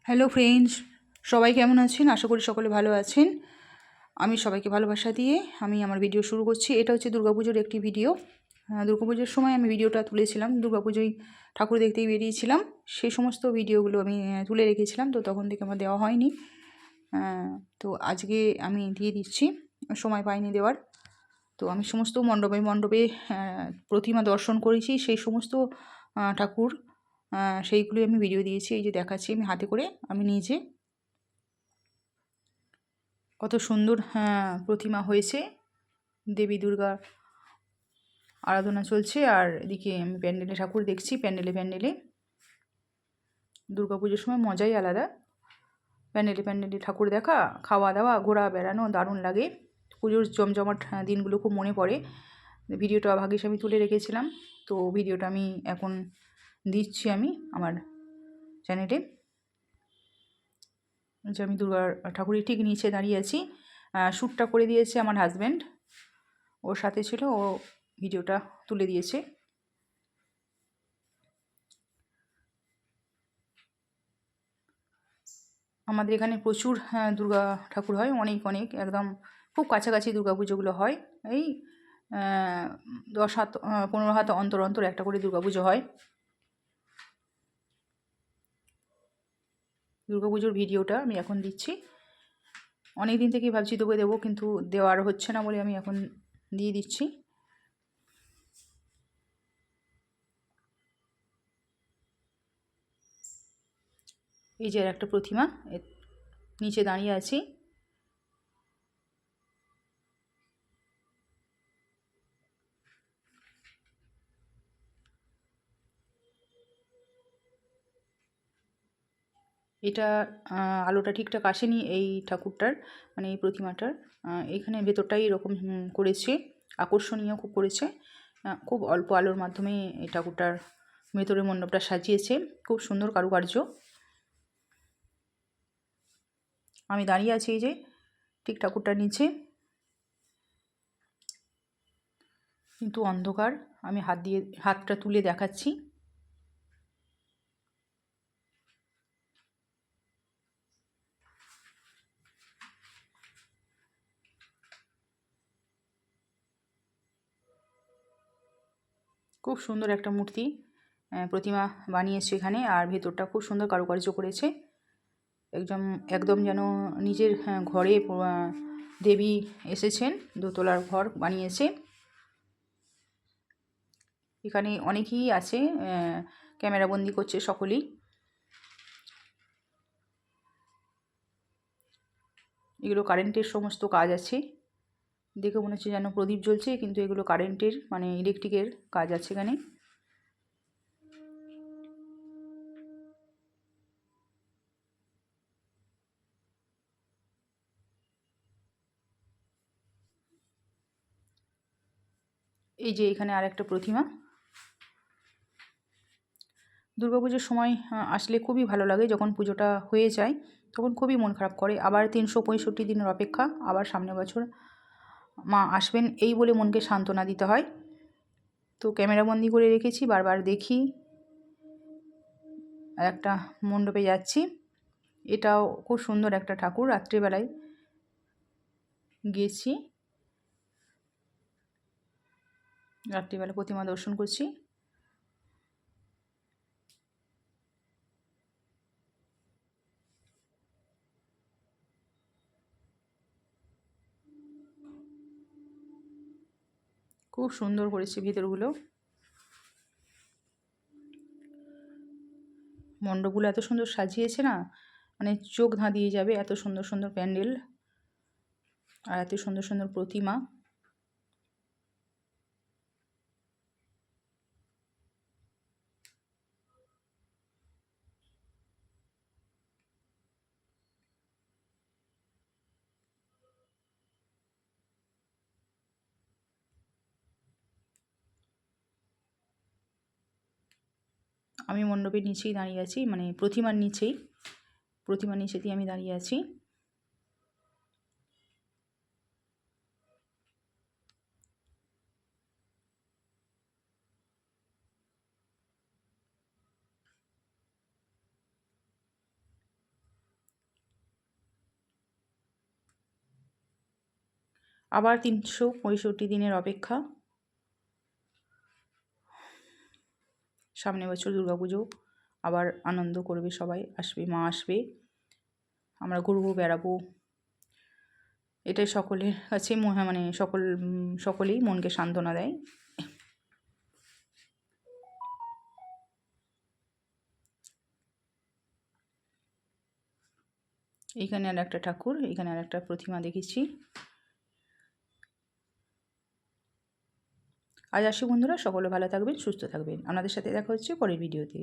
Hello friends, সবাই কেমন আছেন? আশা করি সকলে ভালো আছেন। আমি সবাইকে ভালোবাসা দিয়ে আমি আমার ভিডিও শুরু করছি। এটা হচ্ছে দুর্গাপুজোর একটি ভিডিও। দুর্গাপুজোর সময় আমি ভিডিওটা তুলেছিলাম। দুর্গাপুজোয় ঠাকুর দেখতেই বেরিয়েছিলাম, সেই সমস্ত ভিডিওগুলো আমি তুলে রেখেছিলাম, তো তখন থেকে আমার দেওয়া হয়নি। তো আজকে আমি দিয়ে দিচ্ছি, সময় পাইনি দেওয়ার। তো আমি সমস্ত মণ্ডপে মণ্ডপে প্রতিমা দর্শন করেছি, সেই সমস্ত ঠাকুর সেইগুলি আমি ভিডিও দিয়েছি। এই যে দেখাচ্ছি আমি হাতে করে, আমি নিজে। কত সুন্দর প্রতিমা হয়েছে, দেবী দুর্গার আরাধনা চলছে। আর এদিকে আমি প্যান্ডেলে ঠাকুর দেখছি। প্যান্ডেলে দুর্গাপুজোর সময় মজাই আলাদা। প্যান্ডেলে ঠাকুর দেখা, খাওয়া দাওয়া, ঘোরা বেড়ানো দারুণ লাগে। পুজোর জমজমাট দিনগুলো খুব মনে পড়ে। ভিডিওটা ভাগ্যিস আমি তুলে রেখেছিলাম, তো ভিডিওটা আমি এখন দিচ্ছি আমি আমার চ্যানেলে। যে আমি দুর্গা ঠাকুরের ঠিক নিচে দাঁড়িয়ে আছি। শ্যুটটা করে দিয়েছে আমার হাজব্যান্ড, ওর সাথে ছিল, ও ভিডিওটা তুলে দিয়েছে। আমাদের এখানে প্রচুর দুর্গা ঠাকুর হয়, অনেক একদম খুব কাছাকাছি দুর্গাপুজোগুলো হয়। এই 10 হাত 15 হাত অন্তর অন্তর একটা করে দুর্গাপুজো হয়। দুর্গাপুজোর ভিডিওটা আমি এখন দিচ্ছি। অনেক দিন থেকেই ভাবছি তোকে দেবো, কিন্তু দেওয়ার হচ্ছে না বলে আমি এখন দিয়ে দিচ্ছি। এই যে একটা প্রতিমা নিচে দাঁড়িয়ে আছি। এটা আলোটা ঠিকঠাক আসেনি এই ঠাকুরটার, মানে এই প্রতিমাটার। এখানে ভেতরটাই এরকম করেছে, আকর্ষণীয় খুব করেছে। খুব অল্প আলোর মাধ্যমে এই ঠাকুরটার ভেতরের মণ্ডপটা সাজিয়েছে, খুব সুন্দর কারুকার্য। আমি দাঁড়িয়ে আছি এই যে ঠিক ঠাকুরটার নিচে, কিন্তু অন্ধকার। আমি হাতটা তুলে দেখাচ্ছি। খুব সুন্দর একটা মূর্তি প্রতিমা বানিয়েছে এখানে, আর ভেতরটা খুব সুন্দর কারুকার্য করেছে। একদম যেন নিজের ঘরে দেবী এসেছেন, দোতলার ঘর বানিয়েছে। এখানে অনেকেই আছে, ক্যামেরাবন্দি করছে সকলেই। এগুলো কারেন্টের সমস্ত কাজ আছে, দেখে মনে হচ্ছে যেন প্রদীপ জ্বলছে, কিন্তু এগুলো কারেন্টের মানে ইলেকট্রিকের কাজ আছে এখানে। এই যে এখানে আর একটা প্রতিমা। দুর্গাপুজোর সময় আসলে খুবই ভালো লাগে। যখন পুজোটা হয়ে যায় তখন খুবই মন খারাপ করে। আবার 365 দিনের অপেক্ষা, আবার সামনের বছর মা আসবেন এই বলে মনকে সান্ত্বনা দিতে হয়। তো ক্যামেরাবন্দি করে রেখেছি, বারবার দেখি। আর একটা মণ্ডপে যাচ্ছি, এটাও খুব সুন্দর একটা ঠাকুর। রাত্রিবেলায় গিয়েছি, রাত্রিবেলা প্রতিমা দর্শন করছি। খুব সুন্দর করেছে ভিতরগুলো, মণ্ডপগুলো এত সুন্দর সাজিয়েছে না, মানে চোখ ধাঁধিয়ে যাবে। এত সুন্দর সুন্দর প্যান্ডেল আর এত সুন্দর সুন্দর প্রতিমা। আমি মণ্ডপের নিচেই দাঁড়িয়ে আছি, মানে প্রতিমার নিচেতেই আমি দাঁড়িয়ে আছি। আবার 365 দিনের অপেক্ষা। সামনে বছর দুর্গাপুজো, আবার আনন্দ করবে সবাই, আসবে, মা আসবে, আমরা ঘুরবো, বেড়াবো। এটাই সকলের কাছে মানে সকলেই মনকে সান্ত্বনা দেয়। এইখানে আর একটা ঠাকুর, এখানে আর একটা প্রতিমা দেখেছি। আজ আসি বন্ধুরা, সকলে ভালো থাকবেন, সুস্থ থাকবেন। আপনাদের সাথে দেখা হচ্ছে পরের ভিডিওতে।